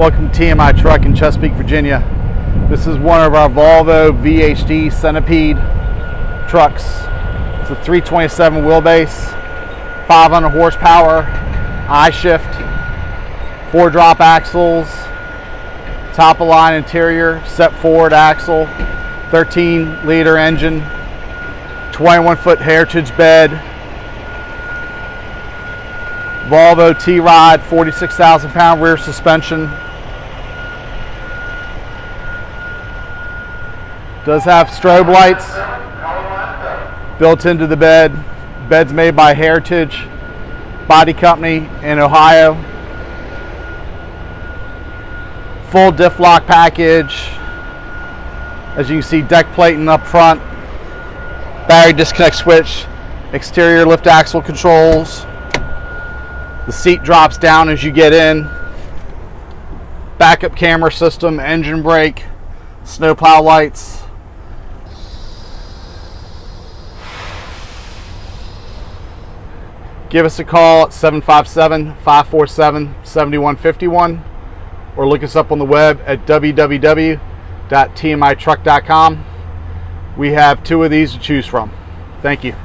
Welcome to TMI Truck in Chesapeake, Virginia. This is one of our Volvo VHD Centipede trucks. It's a 327 wheelbase, 500 horsepower, I-shift, 4 drop axles, top of line interior, set forward axle, 13-liter engine, 21-foot heritage bed, Volvo T-Rod, 46,000-pound rear suspension. Does have strobe lights built into the bed. Bed's made by Heritage Body Company in Ohio. Full diff lock package. As you can see, deck plating up front, battery disconnect switch, exterior lift axle controls. The seat drops down as you get in. Backup camera system, engine brake, snowplow lights. Give us a call at 757-547-7151 or look us up on the web at www.tmitruck.com. We have 2 of these to choose from. Thank you.